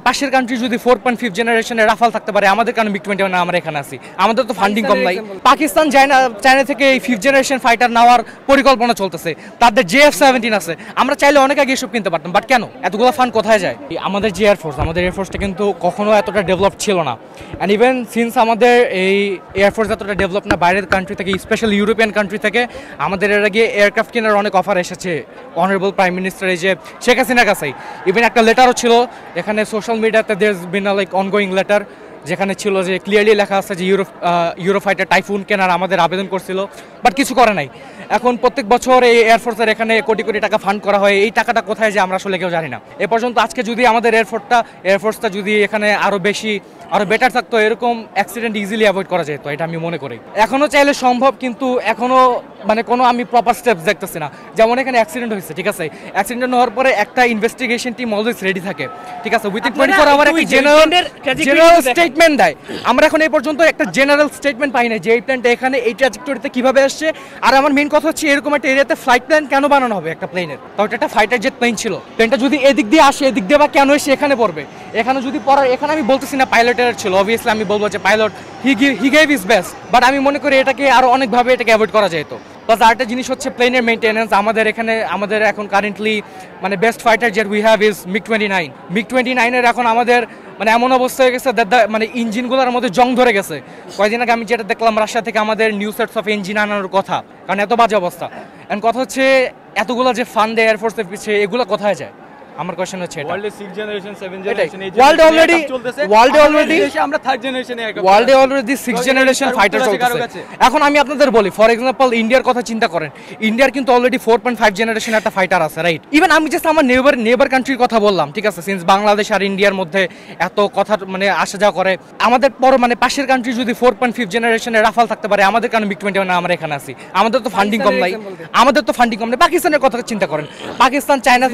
পাশের কান্ট্রি যদি 4.5 জেনারেশনের রাফাল থাকতে পারে, আমাদের কারণে মিগ-21 আমরা এখানে আছি। আমাদের তো ফান্ডিং কম নাই। পাকিস্তান চায়না থেকে এই 5th জেনারেশন ফাইটার নেওয়ার পরিকল্পনা চলতেছে, তাদের JF-17 আছে। আমরা চাইলে অনেক আগে এসব কিনতে পারতাম, বাট কেন এতগুলো ফান্ড কোথায় যায়? আমাদের যে এয়ারফোর্স, আমাদের এয়ারফোর্সটা কিন্তু কখনো এতটা ডেভেলপ ছিল না। অ্যান্ড ইভেন সিন্স আমাদের এই এয়ারফোর্স এতটা ডেভেলপ না, বাইরের কান্ট্রি থেকে, স্পেশালি ইউরোপিয়ান কান্ট্রি থেকে আমাদের এর আগে এয়ারক্রাফট কেনার অনেক অফার এসেছে অনারেবল প্রাইম মিনিস্টার এই যে শেখ হাসিনার কাছেই। ইভেন একটা লেটারও ছিল এখানে সোশ্যাল মিডিয়াতে, there is been like ongoing letter, যেখানে ছিল যে ক্লিয়ারলি লেখা আছে যে ইউরোফাইটার টাইফুন কেনার আমাদের আবেদন করছিল, বাট কিছু করে নাই। এখন প্রত্যেক বছর এই এয়ারফোর্সের এখানে কোটি কোটি টাকা ফান্ড করা হয়, এই টাকাটা কোথায় যায় আমরা আসলে কেউ জানি না। এ পর্যন্ত আজকে যদি আমাদের এয়ারফোর্সটা যদি এখানে আরও বেটার থাকতো, এরকম অ্যাক্সিডেন্ট ইজিলি অ্যাভয়েড করা যেত, এটা আমি মনে করি। এখনও চাইলে সম্ভব, কিন্তু এখনও মানে কোনো আমি প্রপার স্টেপস দেখতেছি না। যেমন এখানে অ্যাক্সিডেন্ট হয়েছে, ঠিক আছে, অ্যাক্সিডেন্ট হওয়ার পরে একটা ইনভেস্টিগেশন টিম অলওয়েজ রেডি থাকে, ঠিক আছে, উইথিন 24 আওয়ার একটা জেনারেল স্টেটমেন্ট দেয়। আমরা এখন এই পর্যন্ত একটা জেনারেল স্টেটমেন্ট পাই না যে এই প্ল্যানটা এখানে এই ট্র্যাজেক্টরিতে কিভাবে আসছে। আর আমার মেইন কথা হচ্ছে, এরকম একটা এরিয়াতে ফ্লাইট প্ল্যান কেন বানানো হবে একটা প্লেনের? তাও এটা একটা ফাইটার জেট প্লেন ছিল, প্লেনটা যদি এদিক দিয়ে আসে, এদিক দিয়ে বা কেন এসে এখানে পড়বে? এখানে যদি পড়ার, এখানে আমি বলতেছি না পাইলটের ছিল, অবভিয়াসলি আমি বলবো যে pilot he gave his best, but আমি মনে করি এটাকে আরো অনেকভাবে এটাকে অ্যাভয়েড করা যেত। প্লাস আরেকটা জিনিস হচ্ছে প্লেনের মেইনটেনেন্স। আমাদের এখন কারেন্টলি মানে best fighter jet we have is মিগ-29 এখন আমাদের মানে এমন অবস্থা হয়ে গেছে, মানে ইঞ্জিনগুলোর মধ্যে জং ধরে গেছে। কয়েকদিন আগে আমি যেটা দেখলাম, রাশিয়া থেকে আমাদের নিউ সেটস অফ ইঞ্জিন আনানোর কথা, কারণ এত বাজে অবস্থা। এন্ড কথা হচ্ছে, এতগুলো যে ফান্ড এয়ারফোর্সের পিছিয়ে, এগুলো কোথায় যায়? আমার কোশ্চেন হচ্ছে এটা। ওয়ার্ল্ডে 6 জেনারেশন 7 জেনারেশন ওয়ার্ল্ডে অলরেডি 6 জেনারেশন ফাইটার চলতেছে। এখন আমি আপনাদের বলি, ফর এক্সাম্পল ইন্ডিয়ার কথা চিন্তা করেন, ইন্ডিয়ার কিন্তু অলরেডি 4.5 জেনারেশন একটা ফাইটার আছে, রাইট? ইভেন আমি জাস্ট আমার নেবার কান্ট্রির কথা বললাম, ঠিক আছে, সিন্স বাংলাদেশ আর ইন্ডিয়ার মধ্যে এত কথা মানে আসা যাওয়া করে, আমাদের মানে পাশের কান্ট্রি যদি 4.5 জেনারেশনের রাফাল থাকতে পারে, আমাদের কারণে মিগ-21 আমরা এখানে আছি। আমাদের তো ফান্ডিং কম নাই। পাকিস্তানের কথা চিন্তা করেন, পাকিস্তান চায়না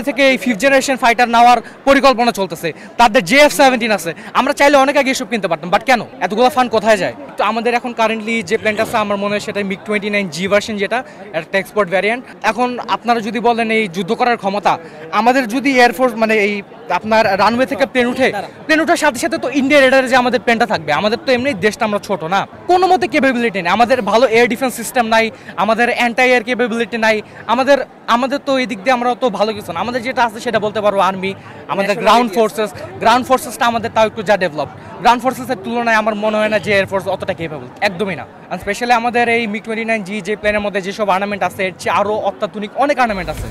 থেকে এই 5th জেনারেশন ফাইটার নেওয়ার পরিকল্পনা চলতেছে, তাদের JF-17 আছে। আমরা চাইলে অনেক আগে এসব কিনতে পারতাম, বাট কেন এতগুলো ফান্ড কোথায় যায়? তো আমাদের এখন কারেন্টলি যে প্ল্যানটা আছে, আমার মনে হয় সেটা মিগ-29G ভার্সন, যেটা একটা এক্সপোর্ট ভ্যারিয়েন্ট। এখন আপনারা যদি বলেন এই যুদ্ধ করার ক্ষমতা, আমাদের যদি এয়ারফোর্স মানে এই আপনার রানওয়ে থেকে প্লেন উঠার সাথে সাথে তো ইন্ডিয়ার রেডারে যে আমাদের প্লেনটা থাকবে, আমাদের তো এমনি দেশটা আমরা ছোট না, কোনো মতে ক্যাপাবিলিটি নেই, আমাদের ভালো এয়ার ডিফেন্স সিস্টেম নাই, আমাদের অ্যান্টি এয়ার ক্যাপাবিলিটি নাই, আমাদের তো এই দিক দিয়ে আমরা তো ভালো কিছু না। আমাদের যেটা আছে সেটা বলতে পারবো আর্মি, আমাদের গ্রাউন্ড ফোর্সেসটা আমাদের তাও একটু যা ডেভেলপ, গ্রাউন্ড ফোর্সেসের তুলনায় আমার মনে হয় না যে এয়ারফোর্স অতটা ক্যাপেবল, একদমই না। আর স্পেশালি আমাদের এই মিগ-29G যে প্লেনের মধ্যে যেসব আর্মামেন্ট আছে, এর চেয়ে আরও অত্যাধুনিক অনেক আর্মামেন্ট আছে।